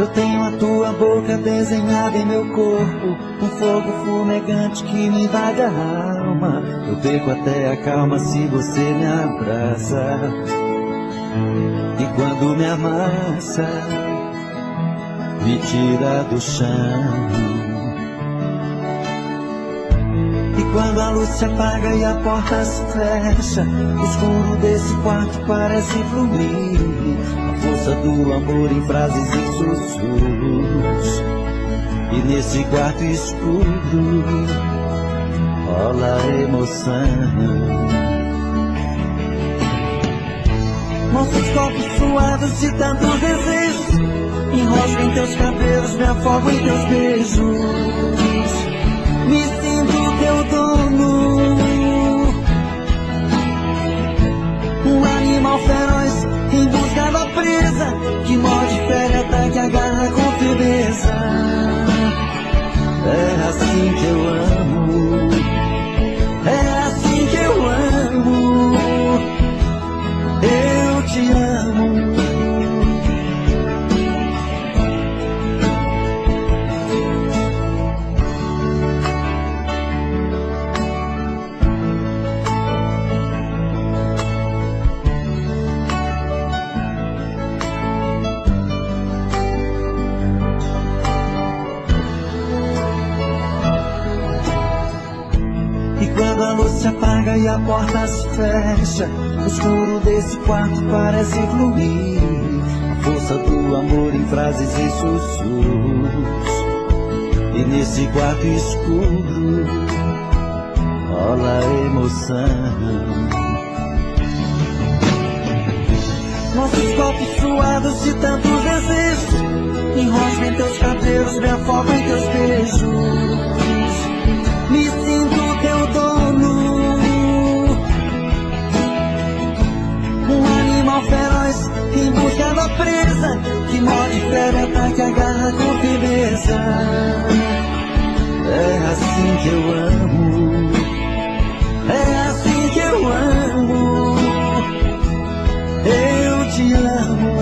Eu tenho a tua boca desenhada em meu corpo, um fogo fumegante que me invade a alma. Eu perco até a calma se você me abraça. E quando me amassa, me tira do chão. E quando a luz se apaga e a porta se fecha, o escuro desse quarto parece fluir. A força do amor em frases e sussurros. E nesse quarto escuro rola a emoção. Nossos corpos suados de tantos desejos, enrosco em teus cabelos, me afogo em teus beijos. Me sinto teu dono, um animal feroz em busca da presa, que morde, fere, ataca, agarra com firmeza. É assim que eu amo, é assim que eu amo, eu te amo. Quando a luz se apaga e a porta se fecha, o escuro desse quarto parece fluir. A força do amor em frases e sussurros. E nesse quarto escuro rola a emoção. Nossos corpos suados de tantos desejos, enrosco em teus cabelos, me afogo em teus beijos. Me sinto teu dono, um animal feroz em busca da presa, que morde, fere, ataca, agarra com firmeza. É assim que eu amo, é assim que eu amo, eu te amo.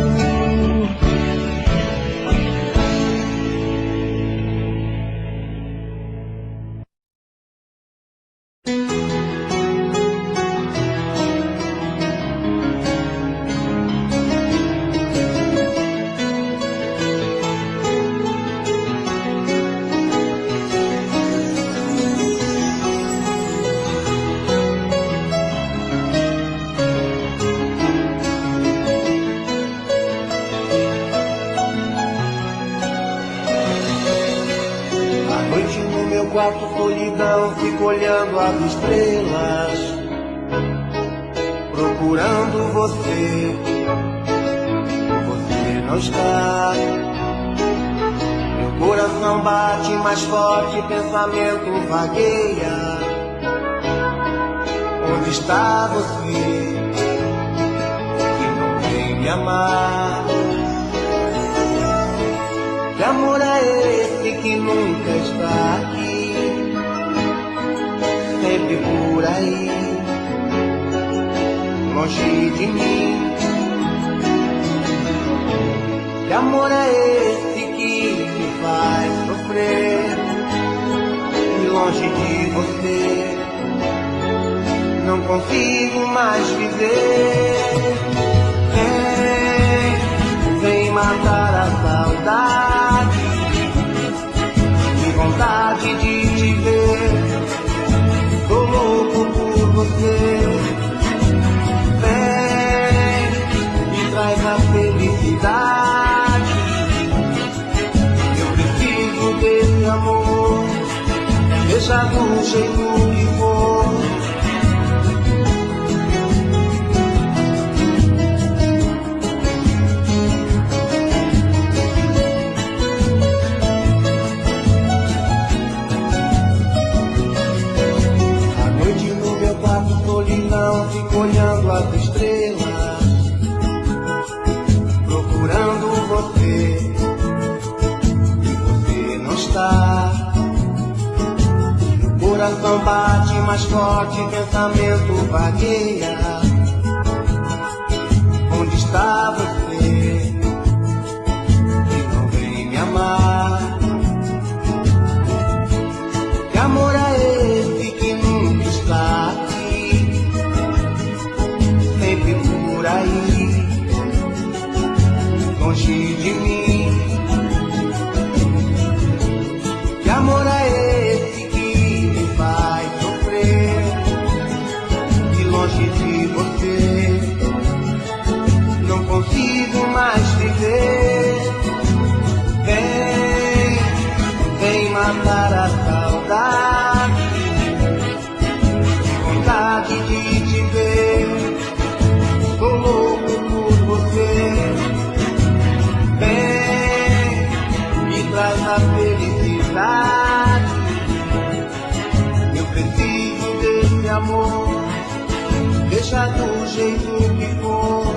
Solidão, fico olhando as estrelas, procurando você. Você não está. Meu coração bate mais forte, pensamento vagueia. Onde está você, que não vem me amar? Que amor é esse que nunca está aqui? Sempre por aí, longe de mim. Que amor é esse que me faz sofrer? E longe de você, não consigo mais viver. Vem matar a saudade, que vontade de te ver. Tô louco por você. Vem, me traz a felicidade. Eu preciso desse amor, seja do jeito que for. Solidão, fico olhando as estrelas, procurando você. E você não está. Meu coração bate mais forte, pensamento vagueia. Onde está você, que não vem seja o que for.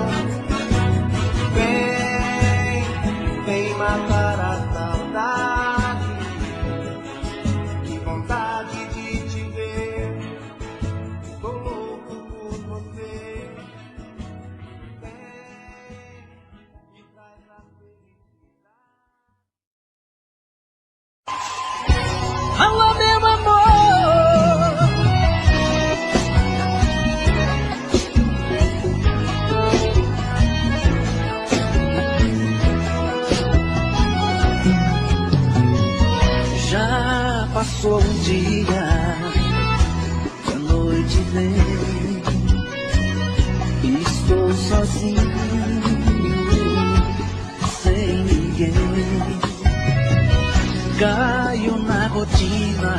Vem matar a saudade. Que vontade de te ver. Tô louco por você. Me traz a felicidade. Alô, meu amor. Já passou um dia, a noite vem, estou sozinho, sem ninguém. Caio na rotina,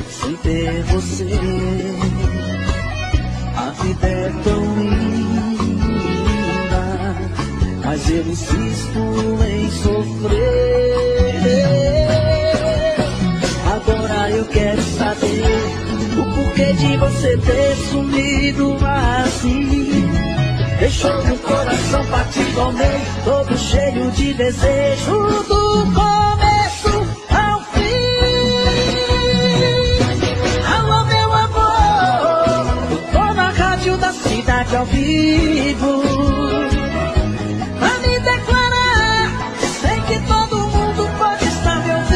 sem ter você. A vida é tão linda, mas eu insisto em sofrer. Agora eu quero saber o porquê de você ter sumido assim. Deixou meu coração partido ao meio, todo cheio de desejo do começo ao fim. Alô, meu amor, eu tô na rádio da cidade ao vivo pra me declarar. Sei que todo mundo pode estar me ouvindo.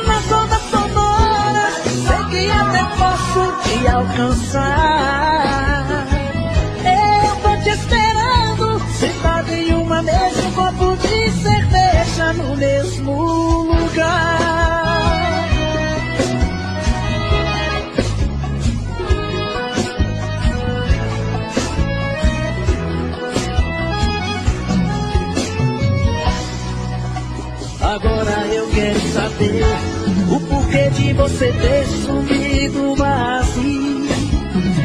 Nas ondas sonoras, sei que até posso te alcançar. Eu tô te esperando, sentado em uma mesa, um copo de cerveja no mesmo lugar. Agora eu quero saber o porquê de você ter sumido assim.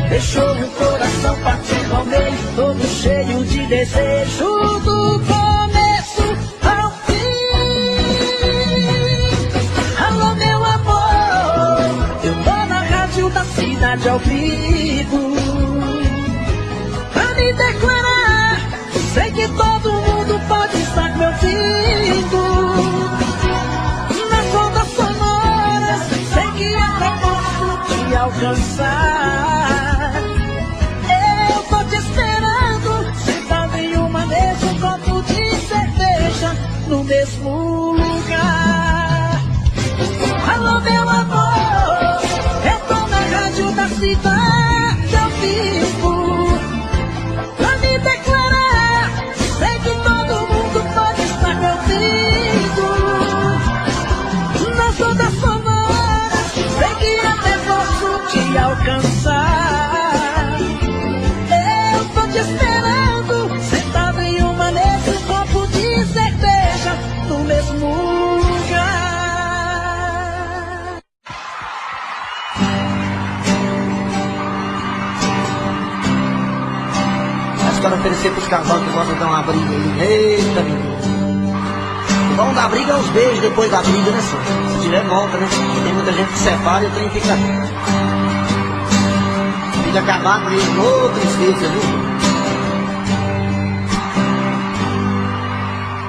Deixou meu coração partido ao meio, todo cheio de desejo do começo ao fim. Alô, meu amor, eu tô na rádio da cidade ao vivo pra me declarar. Sei que todo mundo pode estar me ouvindo. Nas ondas sonoras, sei que até posso te alcançar. Eu tô te esperando, sentado em uma mesa, um copo de cerveja no mesmo lugar. Alô, meu amor, eu tô na rádio da cidade ao vivo pra me declarar. Sei que todo mundo pode estar me ouvindo. Nas ondas sonoras, sei que até posso te alcançar. Eu tô te esperando, sentado em uma mesa, um copo de cerveja no mesmo lugar. Acho que eu oferecer pros casal que gostam de dar uma briga aí. Eita, menino. O bom da briga é os beijos depois da briga, né, senhor? Se tiver volta, né? Porque tem muita gente que separa e o trem fica acabado mesmo. Ô, tristeza, viu?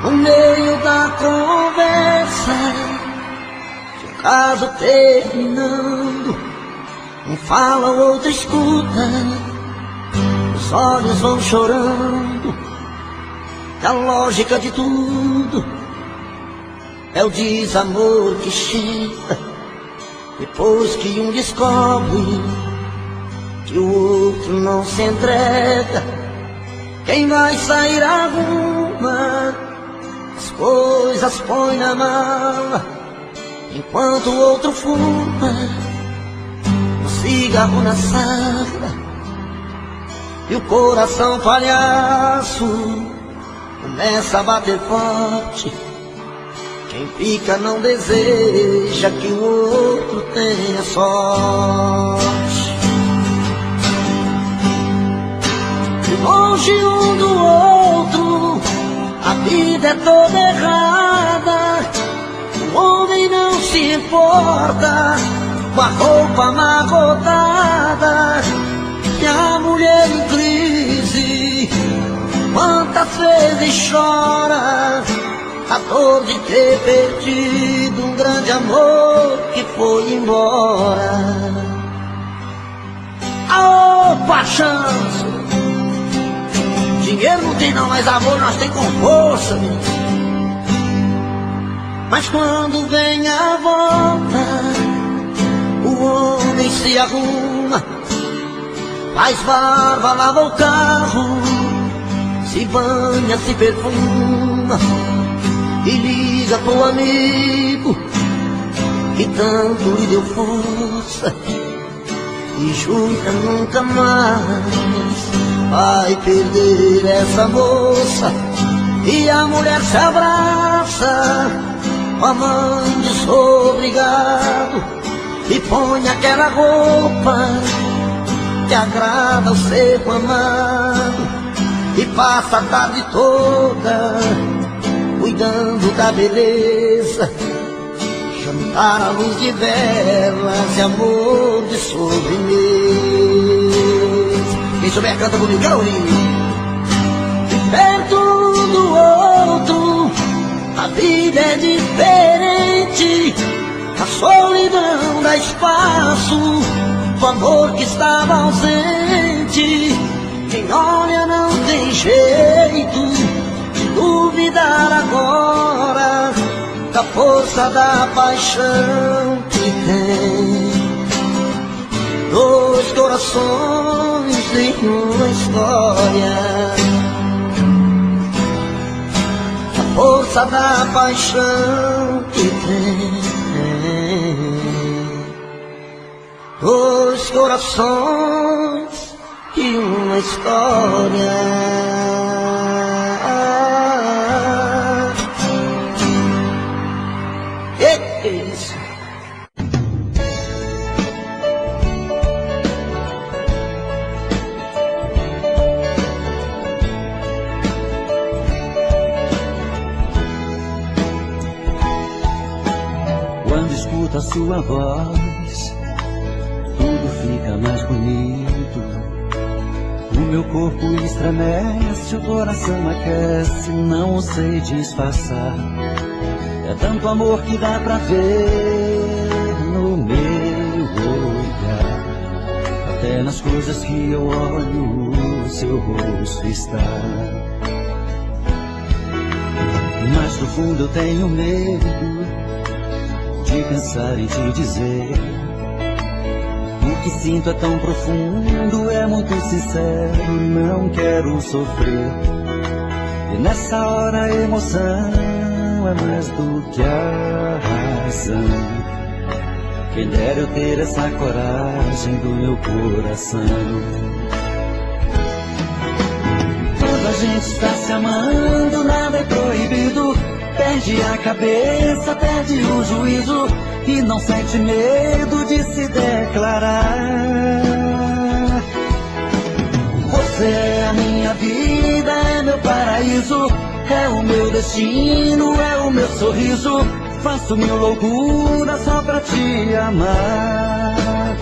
No meio da conversa, o caso terminando, um fala, o outro escuta, os olhos vão chorando. E a lógica de tudo é o desamor que chega depois que um descobre que o outro não se entrega. Quem vai sair arruma, as coisas põe na mala, enquanto o outro fuma um cigarro na sala. E o coração palhaço começa a bater forte. Quem fica não deseja que o outro tenha sorte. Longe um do outro, a vida é toda errada. O homem não se importa com a roupa amarrotada. mulher em crise, quantas vezes chora a dor de ter perdido um grande amor que foi embora. Aô, paixão! Dinheiro não tem não, mas amor nós tem com força, meu. Mas quando vem a volta, o homem se arruma, faz barba, lava o carro, se banha, se perfuma e liga pro amigo que tanto lhe deu força e jura nunca mais vai perder essa moça. E a mulher se abraça com a mãe desobrigado e põe aquela roupa que agrada ao ser amado e passa a tarde toda cuidando da beleza, jantar à luz de velas e amor de sobremesa. Quem souber canta comigo, quero ouvir. De perto do outro a vida é diferente, a solidão dá espaço, o amor que estava ausente. Quem olha não tem jeito de duvidar agora da força da paixão que tem. Dois corações em uma história, a força da paixão que tem. Dois corações e uma história. Isso. Quando escuto a sua voz, tudo fica mais bonito. O meu corpo estremece, o coração aquece, não sei disfarçar. É tanto amor que dá pra ver no meu olhar. Até nas coisas que eu olho, o seu rosto está. Mas no fundo eu tenho medo de pensar em te dizer. O que sinto é tão profundo, é muito sincero, não quero sofrer. E nessa hora a emoção é mais do que a razão. Quem dera eu ter essa coragem do meu coração. Quando a gente está se amando, nada é proibido. Perde a cabeça, perde o juízo e não sente medo de se declarar. Você é a minha vida, é meu paraíso, é o meu destino, é o meu sorriso. Faço mil loucuras só pra te amar.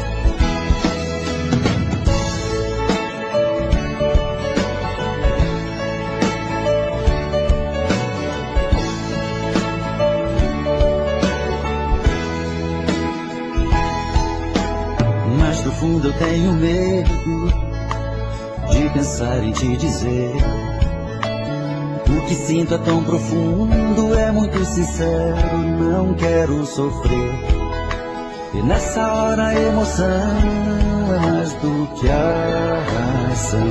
Mas no fundo eu tenho medo de pensar em te dizer. O que sinto é tão profundo, é muito sincero, não quero sofrer. E nessa hora a emoção é mais do que a razão.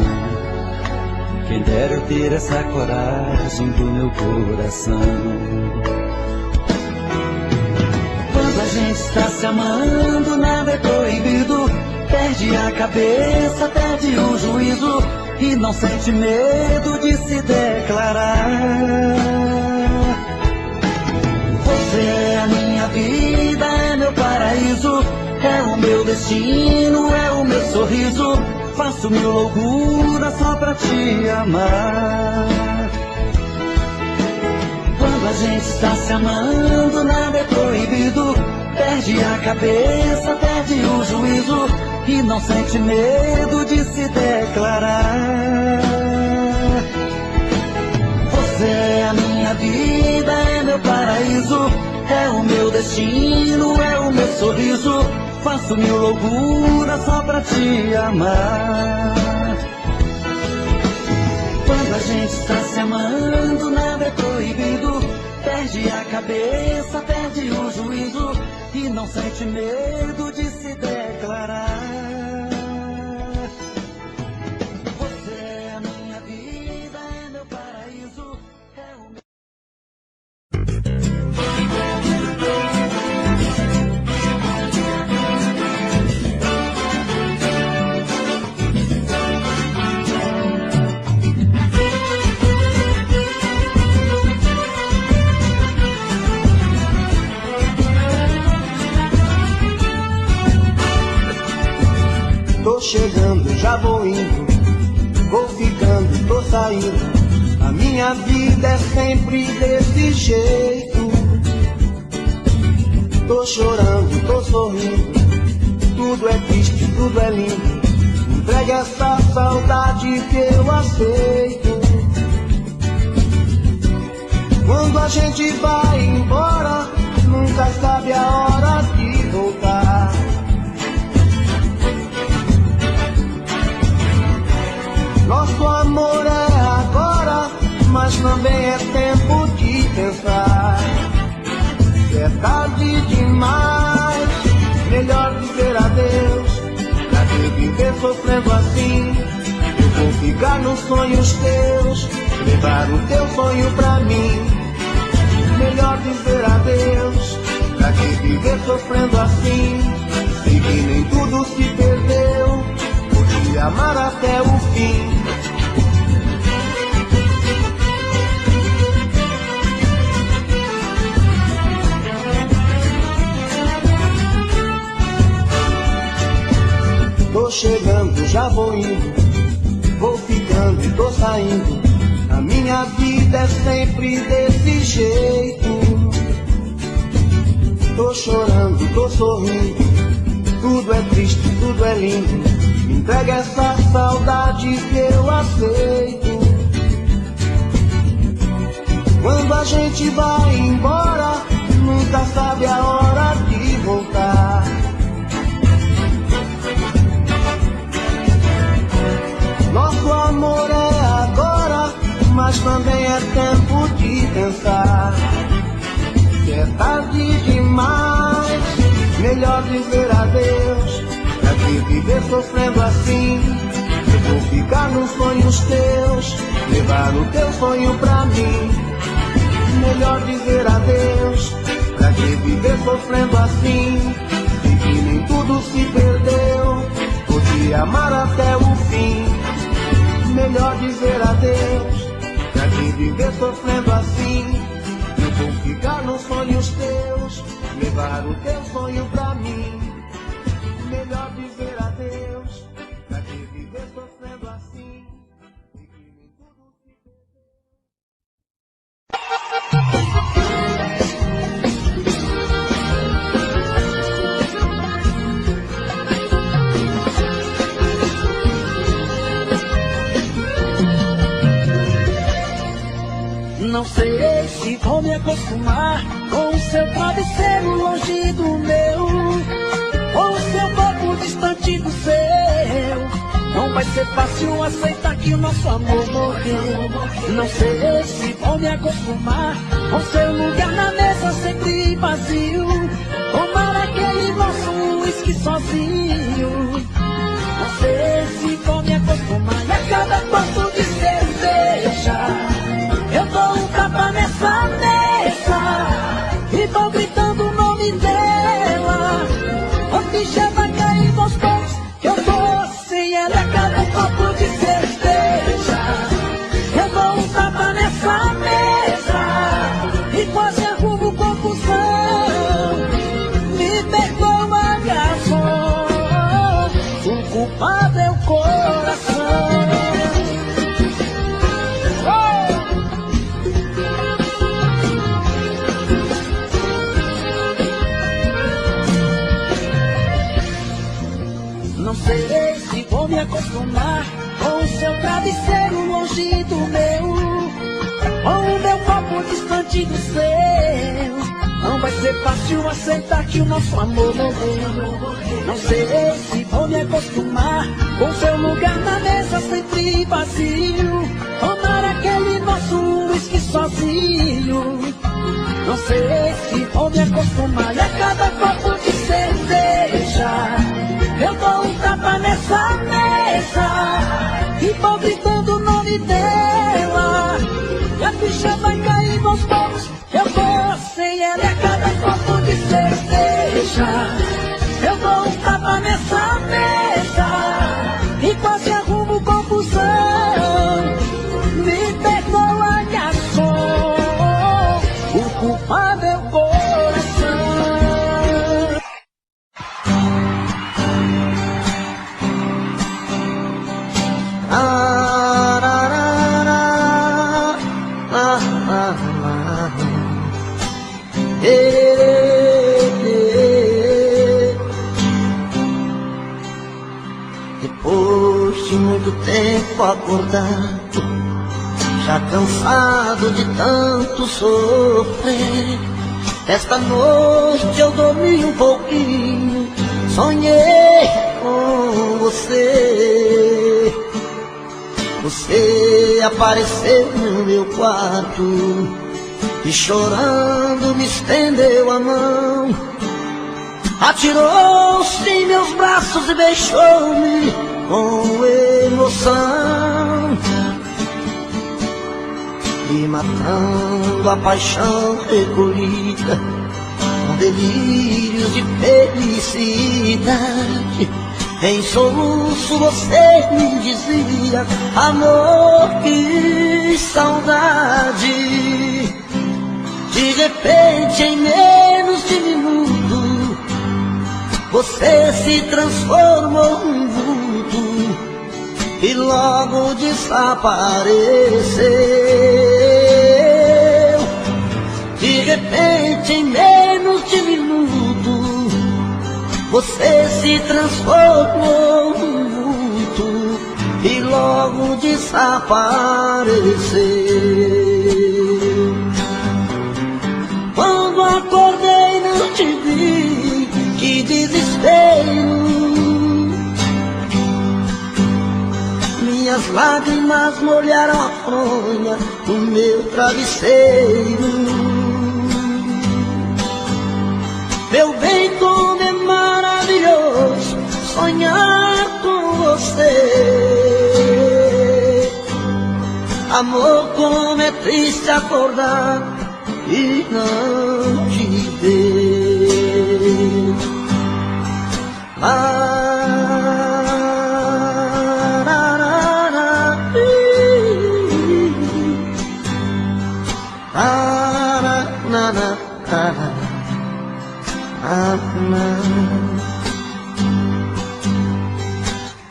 Quem dera eu ter essa coragem do meu coração. Quando a gente está se amando, nada é proibido. Perde a cabeça, perde o juízo e não sente medo de se declarar. Você é a minha vida, é meu paraíso, é o meu destino, é o meu sorriso. Faço mil loucuras só pra te amar. Quando a gente está se amando, nada é proibido. Perde a cabeça, perde o juízo e não sente medo de se declarar. Você é a minha vida, é meu paraíso, é o meu destino, é o meu sorriso. Faço mil loucuras só pra te amar. Quando a gente está se amando, nada é proibido. Perde a cabeça, perde o juízo e não sente medo de se declarar. Você é a minha vida, é meu paraíso, é o meu... Tô chegando, já vou indo, vou ficando, tô saindo. A minha vida é sempre desse jeito. Tô chorando, tô sorrindo, tudo é triste, tudo é lindo. Entregue essa saudade que eu aceito. Quando a gente vai embora, nunca sabe a hora de voltar. Nosso amor é agora, mas também é tempo de pensar. É tarde demais, melhor dizer adeus. Pra que viver sofrendo assim? Eu vou ficar nos sonhos teus, levar o teu sonho pra mim. Melhor dizer adeus. Pra que viver sofrendo assim? Sei que nem tudo se perdeu, vou te amar até o fim. Tô chegando, já vou indo, vou ficando e tô saindo. A minha vida é sempre desse jeito. Tô chorando, tô sorrindo, tudo é triste, tudo é lindo. Me entrega essa saudade que eu aceito. Quando a gente vai embora, nunca sabe a hora de voltar. Nosso amor é agora, mas também é tempo de pensar. Que é tarde demais, melhor dizer adeus. Pra que viver sofrendo assim? Eu vou ficar nos sonhos teus, levar o teu sonho pra mim. Melhor dizer adeus. Pra que viver sofrendo assim? E que nem tudo se perdeu, vou te amar até o fim. Melhor dizer adeus. Pra que viver sofrendo assim? Eu vou ficar nos sonhos teus, levar o teu sonho pra mim. Melhor dizer adeus. Pra que viver sofrendo assim? E que nem tudo se perdeu. Não sei se vou me acostumar com o seu travesseiro longe do meu, ou o seu corpo distante do seu. Não vai ser fácil aceitar que o nosso amor morreu. Não sei se vou me acostumar com seu lugar na mesa sempre vazio, tomar aquele nosso uísque sozinho. Não sei se vou me acostumar e a cada ponto de cerveja eu dou um tapa nessa mesa e vou gritando o nome dela. O bicha vai cair nos pés, que eu vou sem ela a cada copo de cerveja. Eu dou um tapa nessa mesa e quase arrumo confusão. Me perdoa, garçom, o culpado é o coração. travesseiro longe do meu, com o meu corpo distante do seu. Não vai ser fácil aceitar que o nosso amor morreu. Não sei se vou me acostumar com seu lugar na mesa sempre vazio, tomar aquele nosso uísque sozinho. Não sei se vou me acostumar, e a cada copo de cerveja eu dou um tapa nessa mesa e vou gritando o nome dela. E a ficha vai cair aos poucos, eu vou sem ela. E a cada copo de cerveja eu dou um tapa nessa mesa e quase arrumo confusão. Me perdoa, garçom, o culpado é o coração. Depois de muito tempo acordado, já cansado de tanto sofrer, esta noite eu dormi um pouquinho, sonhei com você. Você apareceu no meu quarto e chorando me estendeu a mão, atirou-se em meus braços e beijou-me com emoção, e matando a paixão recolhida com delírios de felicidade. Em soluço você me dizia: amor, que saudade. De repente, em menos de minuto, você se transformou num vulto e logo desapareceu. De repente, em menos de minuto, você se transformou num vulto e logo desapareceu. Quando acordei não te vi, que desespero. Minhas lágrimas molharam a fronha do meu travesseiro. Meu bem, como é maravilhoso sonhar com você. Amor, como é triste acordar e não te ver.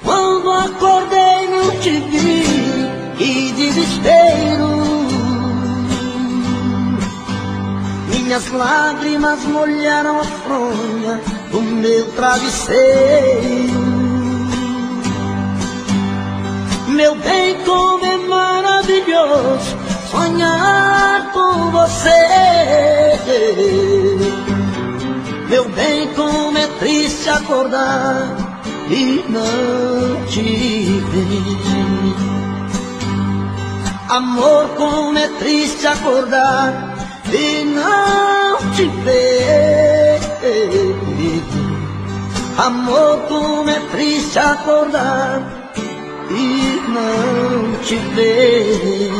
Quando acordei não te vi, que desespero. Minhas lágrimas molharam a fronha do meu travesseiro. Meu bem, como é maravilhoso sonhar com você. Meu bem, como é triste acordar e não te ver. Amor, como é triste acordar e não te ver. Amor, como é triste acordar e não te ver.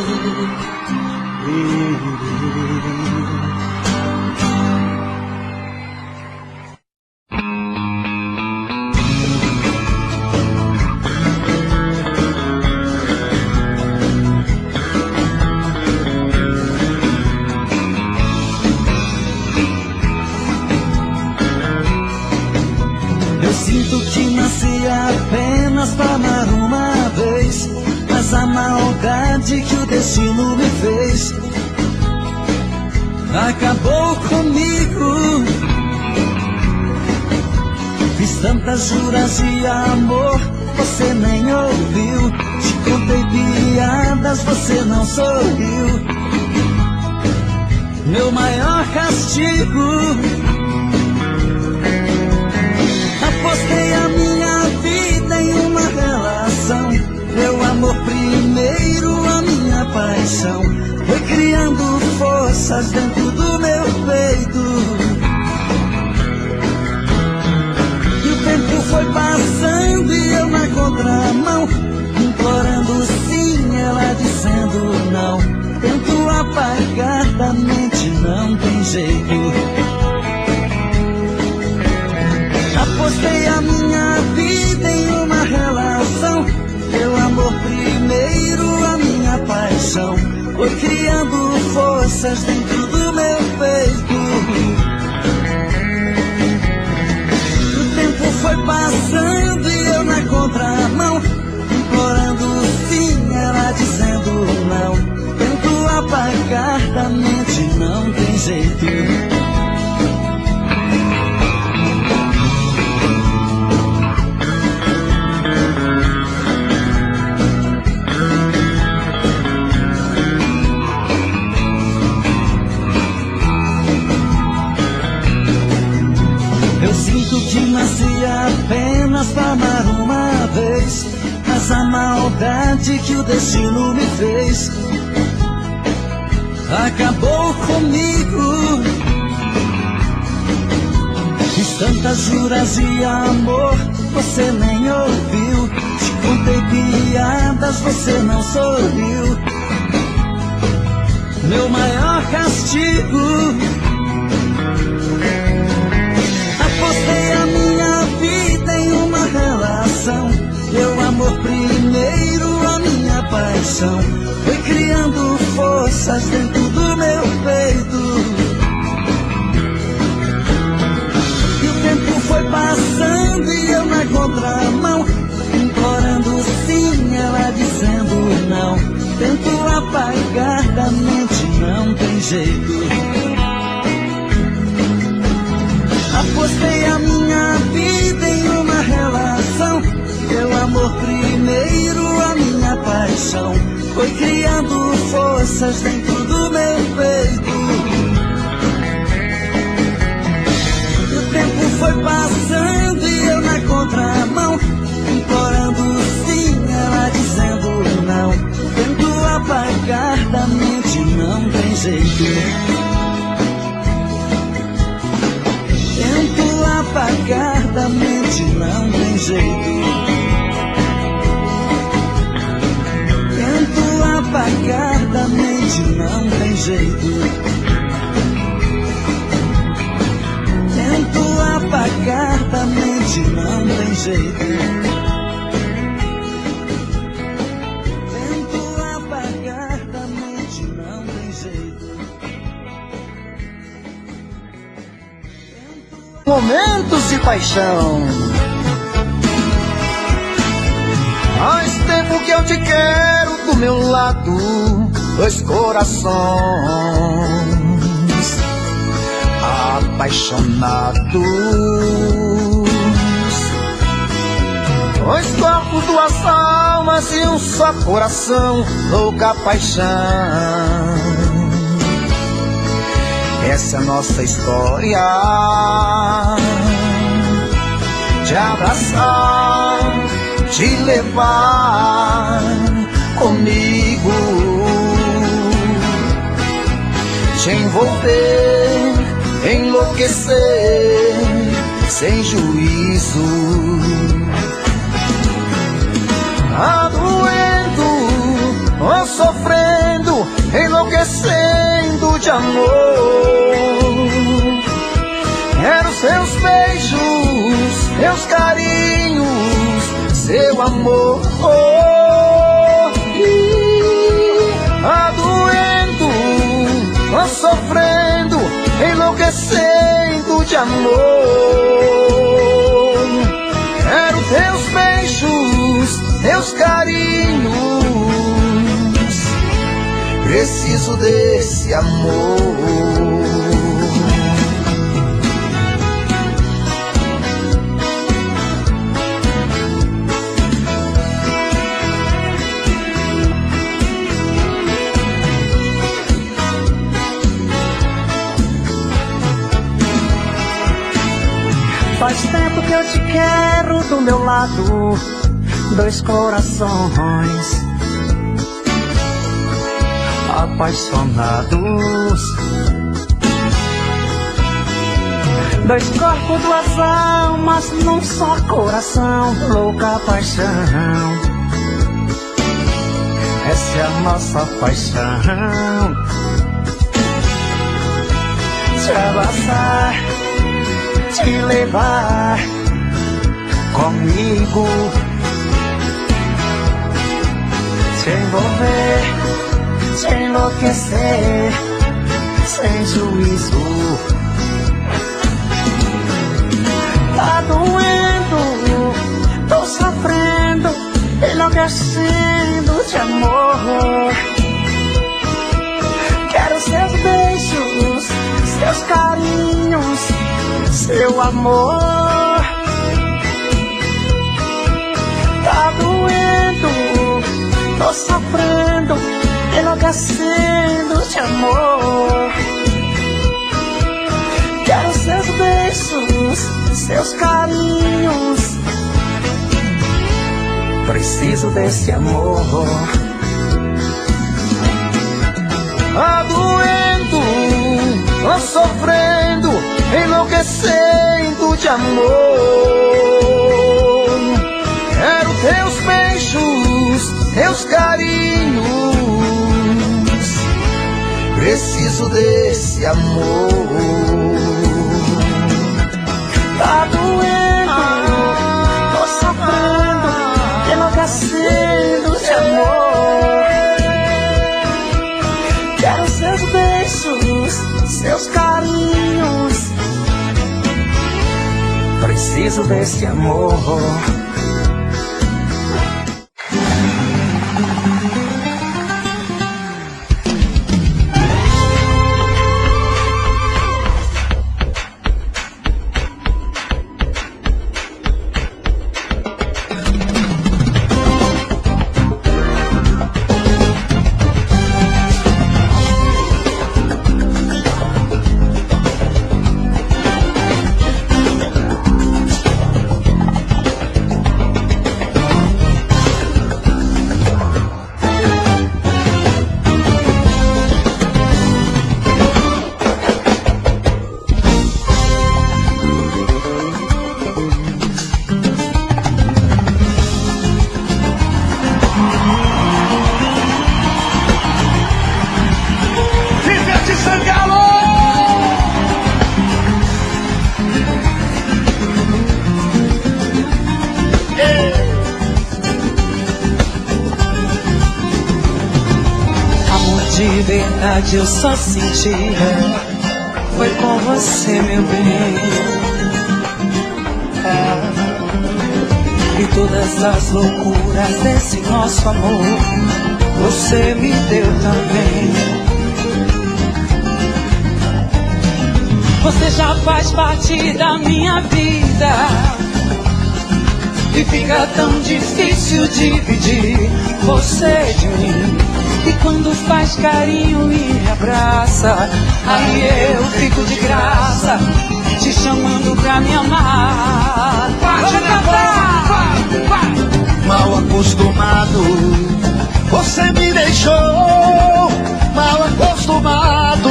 Sinto que nasci apenas pra amar uma vez, mas a maldade que o destino me fez acabou comigo. Fiz tantas juras de amor, você nem ouviu. Te contei piadas, você não sorriu. Meu maior castigo. Apostei a minha vida em uma relação. Meu amor primeiro, a minha paixão. Foi criando forças dentro do meu peito. E o tempo foi passando e eu na contramão, implorando sim, ela dizendo não. Tento apagar da mente, não tem jeito. Apostei a minha vida em uma relação. Meu amor primeiro, a minha paixão. Foi criando forças dentro do meu peito. O tempo foi passando e eu na contramão, implorando sim, ela dizendo não. Tento apagar da mente, não tem jeito. Sinto que nasci apenas pra amar uma vez, mas a maldade que o destino me fez acabou comigo. Fiz tantas juras de amor, você nem ouviu. Te contei piadas, você não sorriu. Meu maior castigo. Apostei a minha vida em uma relação. Meu amor primeiro, a minha paixão. Foi criando forças dentro do meu peito. E o tempo foi passando e eu na contramão, implorando sim, ela dizendo não. Tento apagar da mente, não tem jeito. Apostei a minha vida em uma relação. Meu amor primeiro, a minha paixão. Foi criando forças dentro do meu peito. E o tempo foi passando e eu na contramão, implorando sim, ela dizendo não. Tento apagar da mente, não tem jeito. Tento apagar da mente, não tem jeito. Tento apagar da mente, não tem jeito. Tento apagar da mente, não tem jeito. Tento apagar da mente, não tem jeito. Momentos de paixão. Faz tempo que eu te quero do meu lado, dois corações apaixonados, dois corpos, duas almas e um só coração, louca paixão. Essa é a nossa história, te abraçar, te levar comigo, te envolver, enlouquecer, sem juízo. Tá doendo, ou sofrendo, enlouquecendo de amor. Quero seus beijos, seus carinhos, seu amor. Tá doendo, ou sofrendo, enlouquecendo de amor. Quero teus beijos, teus carinhos, preciso desse amor. Faz tempo que eu te quero do meu lado, dois corações apaixonados, dois corpos, duas almas num só coração, louca paixão. Essa é a nossa paixão. Te abraçar, te levar comigo, te envolver, te enlouquecer, sem juízo. Tá doendo, tô sofrendo, enlouquecendo de amor. Quero seus beijos, seus carinhos, seu amor. Tá doendo, tô sofrendo, enlouquecendo de amor. Quero seus beijos, seus carinhos, preciso desse amor. Tá doendo, tô sofrendo, enlouquecendo de amor. Quero teus beijos, teus carinhos, preciso desse amor. Tá doendo, tô sofrendo, enlouquecendo de amor. Quero seus beijos, seus carinhos, preciso desse amor. De verdade eu só senti, foi com você, meu bem. E todas as loucuras desse nosso amor, você me deu também. Você já faz parte da minha vida, e fica tão difícil dividir você de mim. E quando faz carinho e me abraça, aí eu fico de graça, te chamando pra me amar. Pode cantar! Mal acostumado, você me deixou. Mal acostumado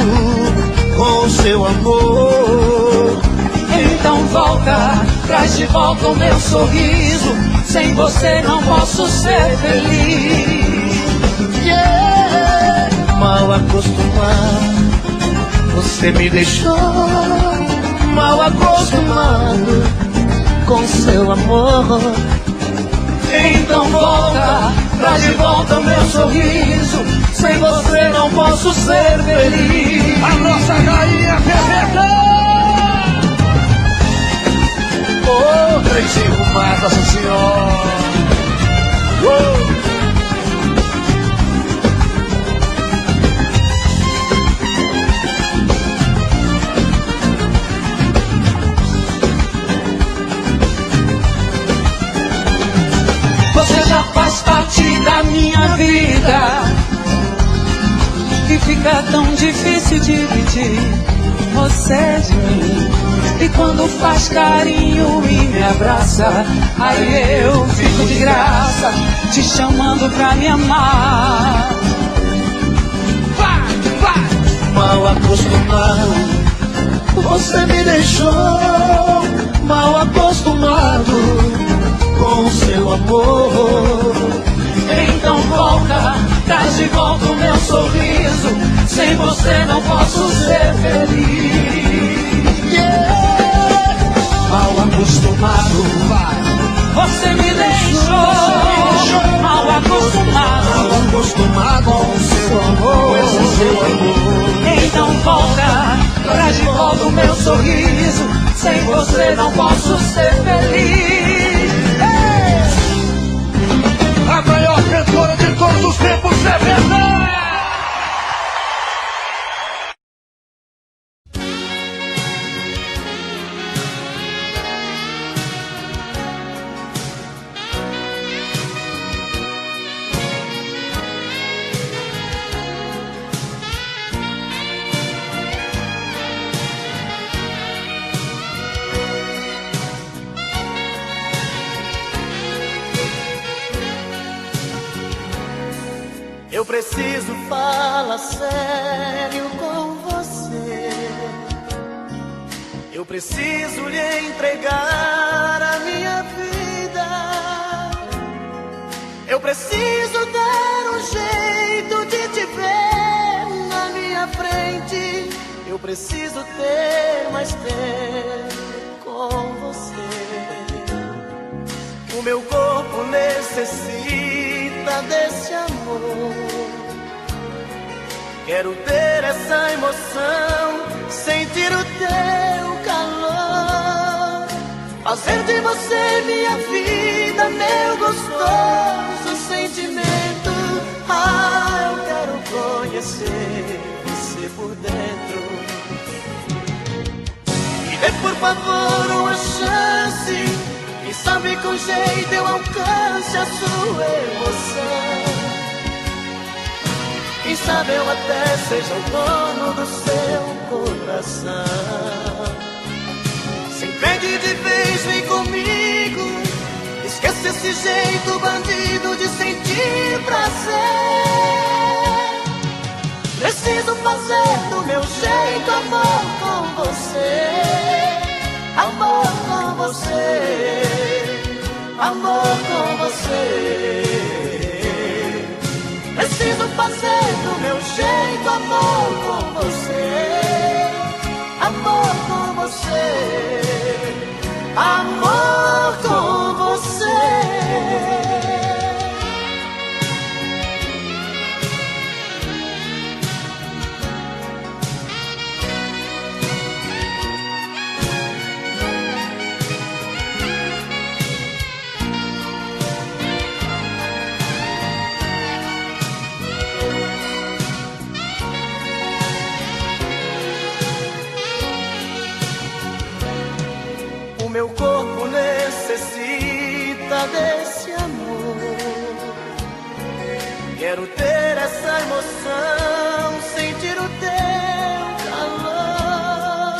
com o seu amor. Então volta, traz de volta o meu sorriso. Sem você não posso ser feliz. Mal acostumado, você me deixou. Mal acostumado com seu amor. Então volta, traz de volta o meu sorriso. Sem você não posso ser feliz. A nossa rainha perfeita. Oh, Trêsinho Mata, Nossa Senhora. Você já faz parte da minha vida, e fica tão difícil dividir. você de mim. E quando faz carinho e me abraça, aí eu fico de graça, te chamando pra me amar. Vai, vai! Mal acostumado, você me deixou mal acostumado com seu amor. Então volta, traz de volta o meu sorriso, sem você não posso ser feliz. Yeah. Mal acostumado, vai. Você me deixou mal acostumado com seu amor, esse seu amor. Então volta, traz de volta o meu sorriso, sem você não posso ser feliz. Hey! A maior cantora de todos os tempos é verdade. Eu preciso falar sério com você. Eu preciso lhe entregar a minha vida. Eu preciso dar um jeito de te ver na minha frente. Eu preciso ter mais tempo com você. O meu corpo necessita desse amor. Quero ter essa emoção, sentir o teu calor, fazer de você minha vida, meu gostoso sentimento. Ah, eu quero conhecer você por dentro. Me dê por favor uma chance, quem sabe com jeito eu alcance a sua emoção. Quem sabe eu até seja o dono do seu coração. Se entende de vez, vem comigo. Esquece esse jeito bandido de sentir prazer. Preciso fazer do meu jeito amor com você. Amor com você. Amor com você. Preciso fazer do meu jeito amor com você. Amor com você. Amor com você. Meu corpo necessita desse amor. Quero ter essa emoção, sentir o teu calor,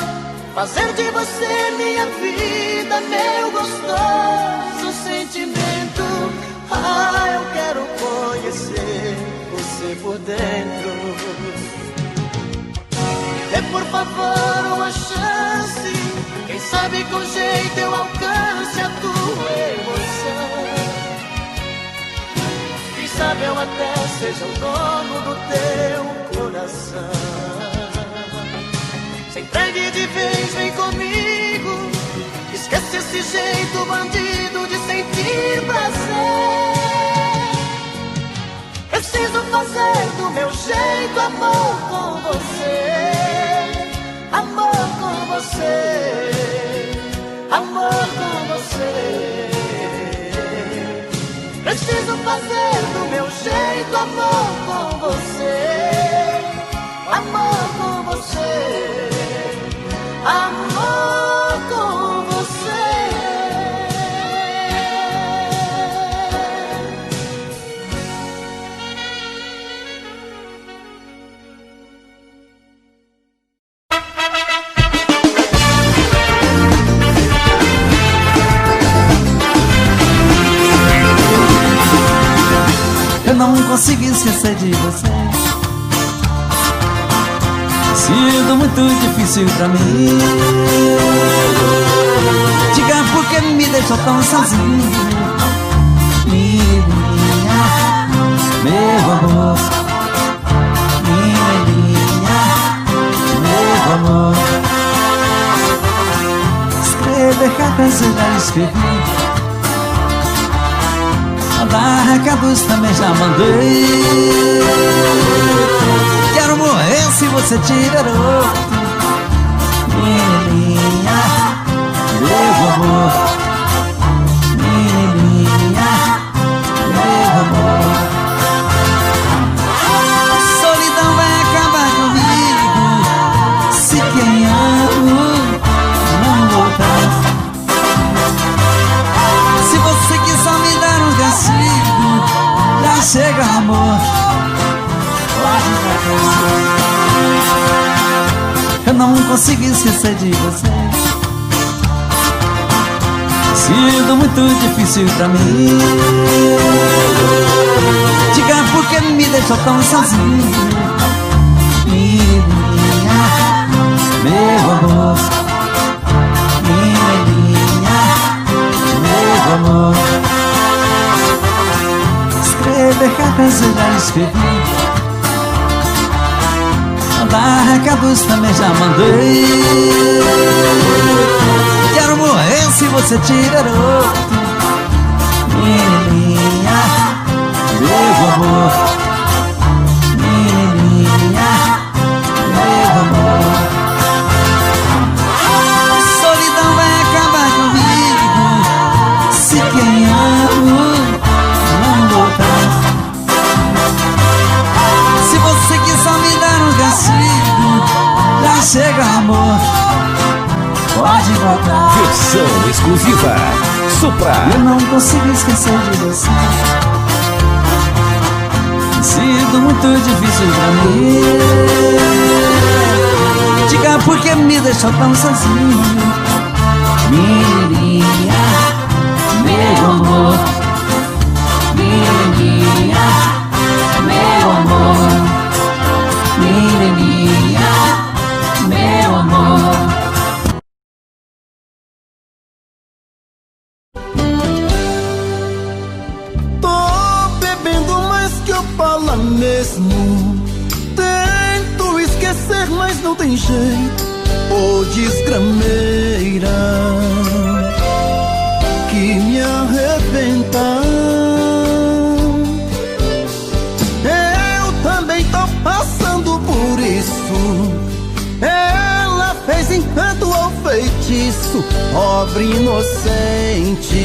fazer de você minha vida, meu gostoso sentimento. Ah, eu quero conhecer você por dentro. Dê por favor uma chance, quem sabe com jeito eu alcance a tua emoção. Quem sabe eu até seja o dono do teu coração. Se entregue de vez, vem comigo. Esquece esse jeito bandido de sentir prazer. Preciso fazer do meu jeito amor com você. Amor com você. Amor com você. Preciso fazer do meu jeito amor com você. Amor com você. Amor com você. consegui esquecer de você. Sido muito difícil pra mim. Diga por que me deixou tão sozinho. Minha, meu amor. Minha, meu amor. Escrever cartas eu já escrevi. Mandar recados também já mandei. Quero morrer se você tiver outro. Menininha, meu amor. Menininha, meu amor. Solidão vai acabar comigo se quem amo não voltar. Se você quiser me dar um castigo, já chega, amor. Eu não consegui esquecer de você. Sido muito difícil pra mim. Diga por que me deixou tão sozinho. Minha, meu amor. Minha, meu amor. Escrever cartas eu já escrevi. Mandar recados também já mandei. Quero morrer se você tiver outro. Menininha, meu amor. Menininha, meu amor. Solidão vai acabar comigo se quem amo não voltar. Se você quiser me dar um castigo, já chega, amor. Pode voltar. Versão exclusiva Supra. Eu não consigo esquecer de você. Sido muito difícil pra mim. Diga por que me deixou tão sozinho. Menininha, meu amor. Menininha, meu amor. Menininha, meu amor. Tô bebendo mais que eu falo mesmo. Tento esquecer, mas não tem jeito. Ô desgrameira que me arrebenta. Eu também tô passando por isso. Ela fez encanto ou feitiço, pobre inocente,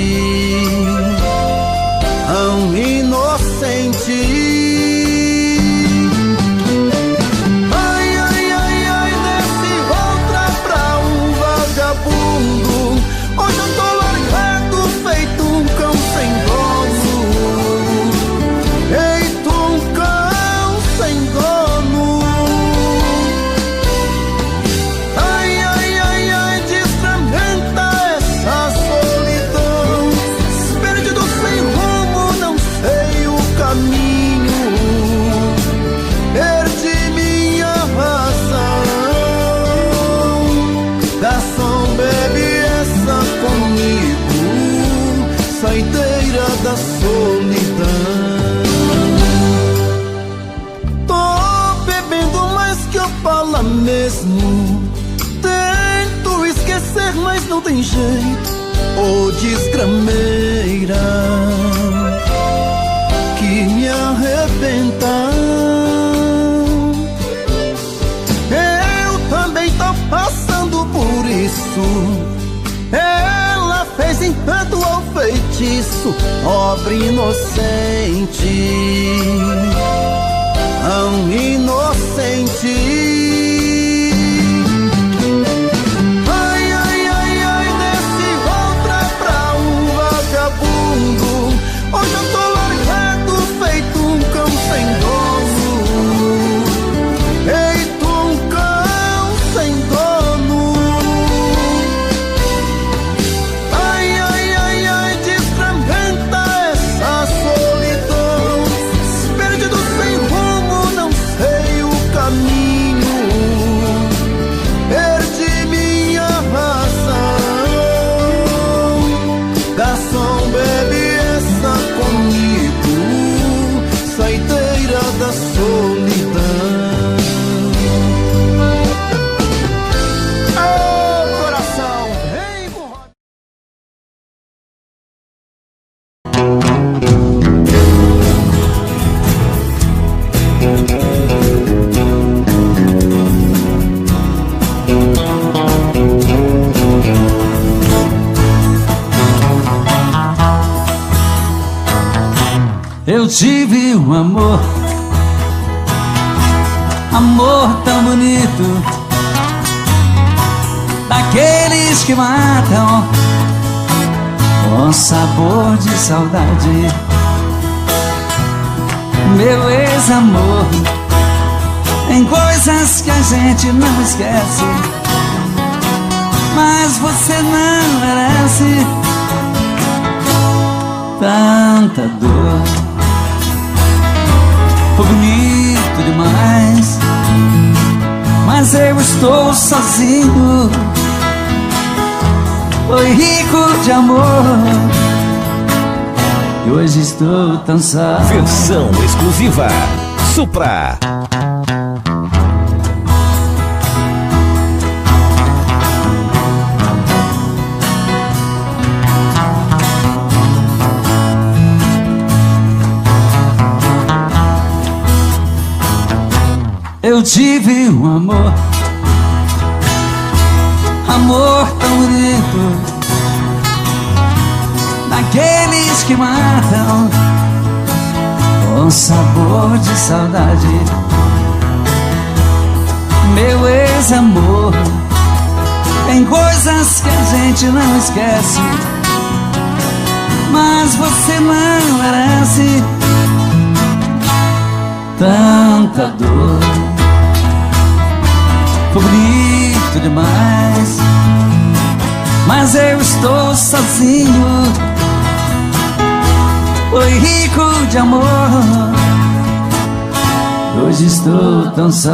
tão inocente. Ai, ai, ai, ai, desse outra pra um vagabundo. Hoje eu tô largado, feito um cão sem dono. Feito um cão sem dono. Ai, ai, ai, ai, desfragmenta essa solidão. Perdido sem rumo, não sei o caminho. Perdi minha razão. Garçom, bebe essa comigo, saideira da solidão. Tô bebendo mais que eu falo mesmo. Tento esquecer, mas não tem jeito. Ô desgrameira que me arrebenta. Eu também tô passando por isso. Ela fez encanto ou feitiço, pobre inocente, tão inocente. Ai, ai, ai, ai, desse outra pra um vagabundo. Hoje eu tô largado, feito um cão sem dono. Feito um cão sem dono. Ai, ai, ai, ai, desfragmenta essa solidão. Perdido tive um amor, amor tão bonito, daqueles que matam com sabor de saudade. Meu ex-amor, tem coisas que a gente não esquece, mas você não merece tanta dor. Foi bonito demais, mas eu estou sozinho. Foi rico de amor e hoje estou tão só. Versão exclusiva Supra. Eu tive um amor, amor tão bonito, daqueles que matam com sabor de saudade. Meu ex-amor, tem coisas que a gente não esquece, mas você não merece tanta dor. Foi bonito demais, mas eu estou sozinho. Foi rico de amor, hoje estou tão só.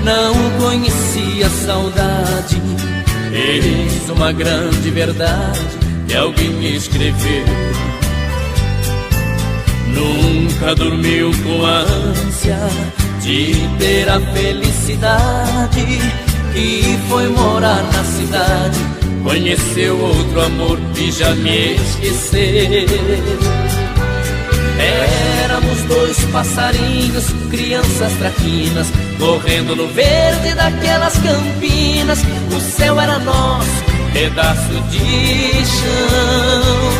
Não conhecia a saudade, eis uma grande verdade que alguém me escreveu. Nunca dormiu com a ânsia de ter a felicidade, e foi morar na cidade, conheceu outro amor e já me esqueceu. Éramos dois passarinhos, crianças traquinas, correndo no verde daquelas campinas. O céu era nosso, pedaço de chão.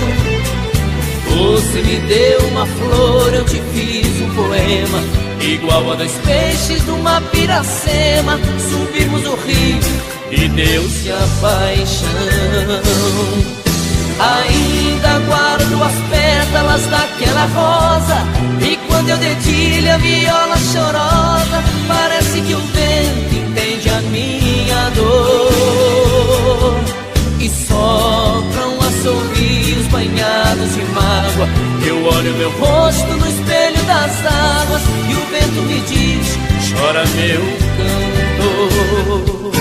Você me deu uma flor, eu te fiz um poema, igual a dois peixes numa piracema. Subimos o rio e deu-se a paixão. Ainda guardo as pétalas daquela rosa, e quando eu dedilho a viola chorosa, parece que o vento entende a minha dor e sopram assobios banhados em mágoa. Eu olho meu rosto no espelho das águas e o vento me diz: chora meu cantor.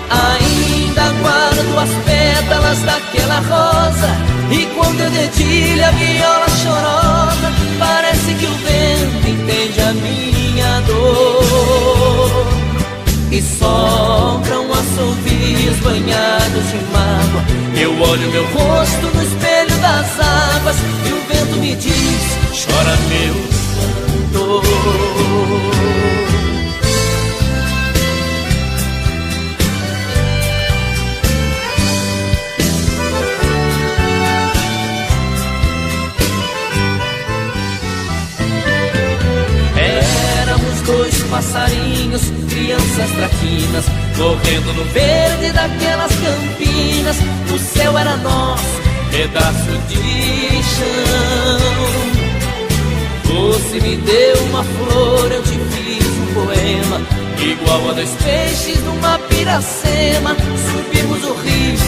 Ainda guardo as pétalas daquela rosa, e quando eu dedilho a viola chorosa, parece que o vento entende a minha dor e sopram assobios banhados em mágoa. Eu olho meu rosto no espelho das águas e o vento me diz: chora meu cantor. Dois passarinhos, crianças traquinas, correndo no verde daquelas campinas. O céu era nosso, pedaço de chão. Você me deu uma flor, eu te fiz um poema, igual a dois peixes numa piracema. Subimos o rio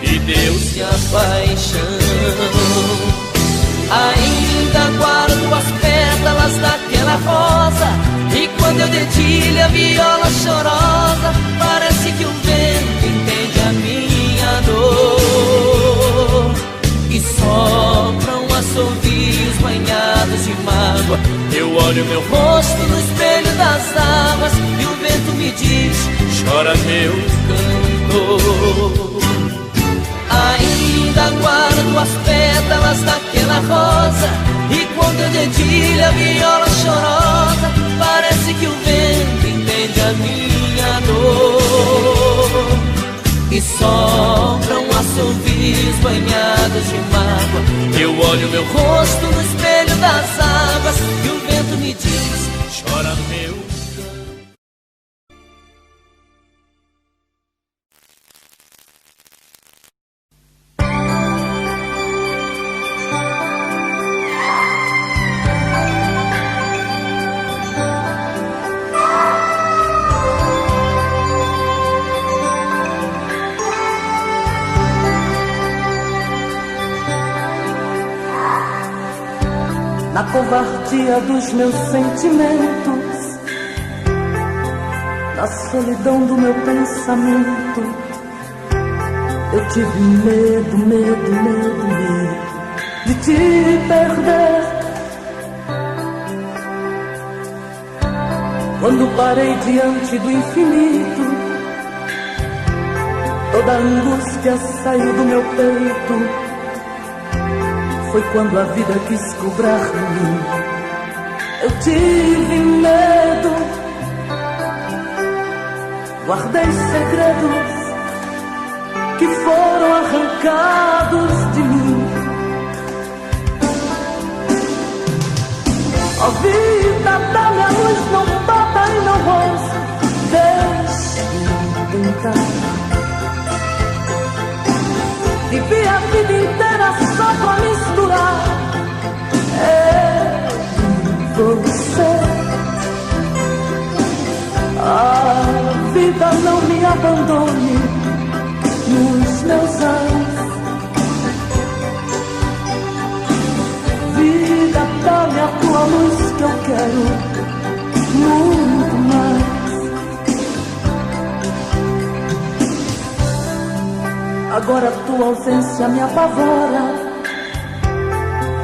e deu-se a paixão. Ainda guardo as pétalas daquela rosa, e quando eu dedilho a viola chorosa, parece que o vento entende a minha dor e sopram assobios banhados de mágoa. Eu olho meu rosto no espelho das águas e o vento diz, chora meu canto. Ainda guardo as pétalas daquela rosa, e quando eu dedilho a viola chorosa, parece que o vento entende a minha dor. E sopram assovios banhados de mágoa. Eu olho meu rosto no espelho das águas, e o vento me diz, chora meu canto. Na covardia dos meus sentimentos, na solidão do meu pensamento, eu tive medo, medo, medo, medo de te perder. Quando parei diante do infinito, toda a angústia saiu do meu peito. Foi quando a vida quis cobrar de mim. Eu tive medo, guardei segredos que foram arrancados de mim. Ó vida, dá-me a luz, não bata em meu rosto, deixe-me tentar. Vivi a vida inteira só pra misturar eu e você. A vida não me abandone nos meus anos. Vida, dá-me a tua luz que eu quero muito mais. Agora tua ausência me apavora.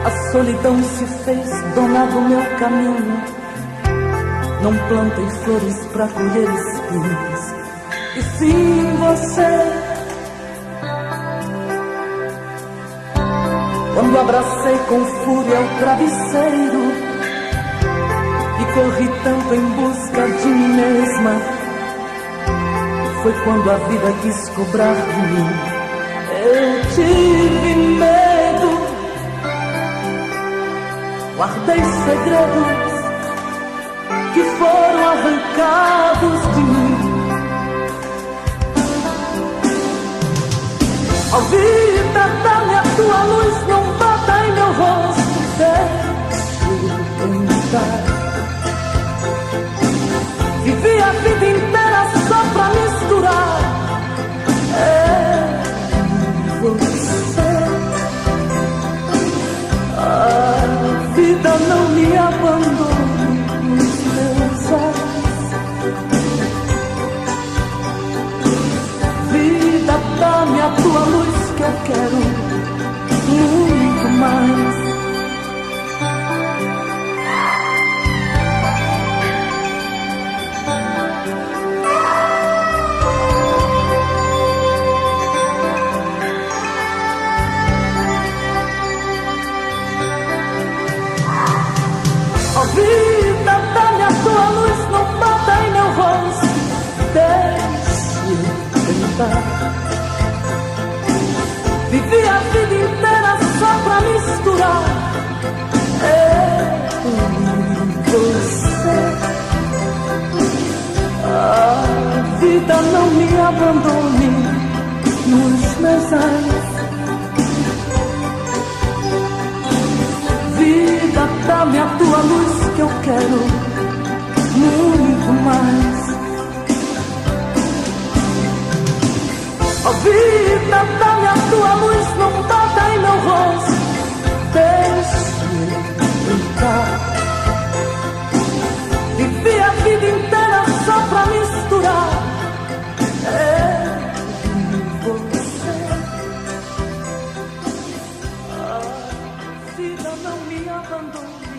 A solidão se fez dona do meu caminho. Não plantei flores pra colher espinhos, e sim você. Quando abracei com fúria o travesseiro e corri tanto em busca de mim mesma, foi quando a vida quis cobrar de mim. Eu tive medo, guardei segredos que foram arrancados de mim. Ó vida, dá-me a tua luz, não bata em meu rosto, deixe-me tentar. Vivi a vida inteira só pra misturar você. A vida não me abandone nos meus olhos. Vida, dá-me a tua luz que eu quero muito mais. Vida, dá-me a tua luz, não bata em meu rosto, deixe-me tentar. Vivi a vida inteira só pra misturar eu e você. A vida não me abandone nos meus anos. Vida, dá-me a tua luz que eu quero muito mais. Ó vida, dá-me a tua luz, não bata em meu rosto, deixe-me brincar. Vivi a vida inteira só pra misturar eu e você. A vida não me abandone.